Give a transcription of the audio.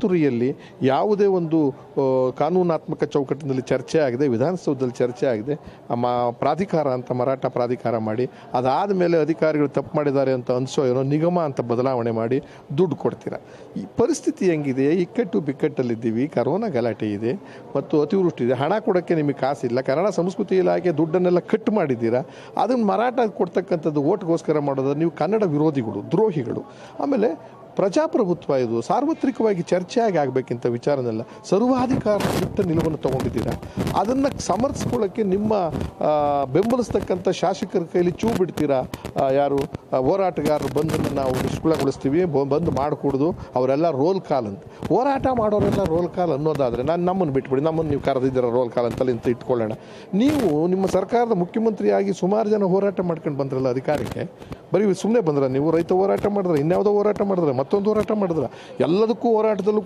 ತುರಿಯಲ್ಲಿ ಯಾವುದೇ ಒಂದು ಕಾನೂನಾತ್ಮಕ ಚೌಕಟ್ಟಿನಲ್ಲಿ ಚರ್ಚೆ ಆಗಿದೆ, ವಿಧಾನಸೌಧದಲ್ಲಿ ಚರ್ಚೆ ಆಗಿದೆ. ಪ್ರಾಧಿಕಾರ ಅಂತ ಮರಾಠ ಪ್ರಾಧಿಕಾರ ಮಾಡಿ ಅದಾದ ಮೇಲೆ ಅಧಿಕಾರಿಗಳು ತಪ್ಪು ಮಾಡಿದ್ದಾರೆ ಅಂತ ಅನಿಸೋ ಏನೋ ನಿಗಮ ಅಂತ ಬದಲಾವಣೆ ಮಾಡಿ ದುಡ್ಡು ಕೊಡ್ತೀರಾ. ಈ ಪರಿಸ್ಥಿತಿ ಹೆಂಗಿದೆ? ಇಕ್ಕಟ್ಟು ಬಿಕ್ಕಟ್ಟಲ್ಲಿದ್ದೀವಿ, ಕರೋನಾ ಗಲಾಟೆ ಇದೆ ಮತ್ತು ಅತಿವೃಷ್ಟಿ ಇದೆ, ಹಣ ಕೊಡೋಕ್ಕೆ ನಿಮಗೆ ಕಾಸಿಲ್ಲ. ಕನ್ನಡ ಸಂಸ್ಕೃತಿ ಇಲಾಖೆ ದುಡ್ಡನ್ನೆಲ್ಲ ಕಟ್ ಮಾಡಿದ್ದೀರಾ. ಅದನ್ನು ಮರಾಠ ಕೊಡ್ತಕ್ಕಂಥದ್ದು ಓಟ್ಗೋಸ್ಕರ ಮಾಡೋದು. ನೀವು ಕನ್ನಡ ವಿರೋಧಿಗಳು, ದ್ರೋಹಿಗಳು. ಆಮೇಲೆ ಪ್ರಜಾಪ್ರಭುತ್ವ ಇದು ಸಾರ್ವತ್ರಿಕವಾಗಿ ಚರ್ಚೆಯಾಗಿ ಆಗಬೇಕಿಂತ ವಿಚಾರನೆಲ್ಲ ಸರ್ವಾಧಿಕಾರ ನಿಲುವನ್ನು ತಗೊಂಡಿದ್ದೀರಾ. ಅದನ್ನು ಸಮರ್ಥಿಸ್ಕೊಳ್ಳೋಕ್ಕೆ ನಿಮ್ಮ ಬೆಂಬಲಿಸ್ತಕ್ಕಂಥ ಶಾಸಕರ ಕೈಲಿ ಚೂ ಬಿಡ್ತೀರಾ. ಯಾರು ಹೋರಾಟಗಾರರು ಬಂದನ್ನು ನಾವು ನಿಷ್ಕುಳಗೊಳಿಸ್ತೀವಿ, ಬಂದು ಮಾಡಿಕೊಡೋದು, ಅವರೆಲ್ಲ ರೋಲ್ ಕಾಲ್ ಅಂತ. ಹೋರಾಟ ಮಾಡೋರೆಲ್ಲ ರೋಲ್ ಕಾಲ್ ಅನ್ನೋದಾದರೆ ನಮ್ಮನ್ನು ಬಿಟ್ಬಿಡಿ, ನಮ್ಮನ್ನು ನೀವು ಕರೆದಿದ್ದೀರ ರೋಲ್ ಕಾಲ್ ಅಂತ ಇಟ್ಕೊಳ್ಳೋಣ. ನೀವು ನಿಮ್ಮ ಸರ್ಕಾರದ ಮುಖ್ಯಮಂತ್ರಿಯಾಗಿ ಸುಮಾರು ಜನ ಹೋರಾಟ ಮಾಡ್ಕೊಂಡು ಬಂದ್ರಲ್ಲ ಅಧಿಕಾರಕ್ಕೆ. ಬರೀ ಸುಮ್ಮನೆ ಬಂದ್ರೆ ನೀವು ರೈತ ಹೋರಾಟ ಮಾಡಿದ್ರೆ, ಇನ್ಯಾವುದೋ ಹೋರಾಟ ಮಾಡಿದ್ರೆ, ಮತ್ತೊಂದು ಹೋರಾಟ ಮಾಡಿದ್ರೆ, ಎಲ್ಲದಕ್ಕೂ ಹೋರಾಟದಲ್ಲೂ ಕೂಡ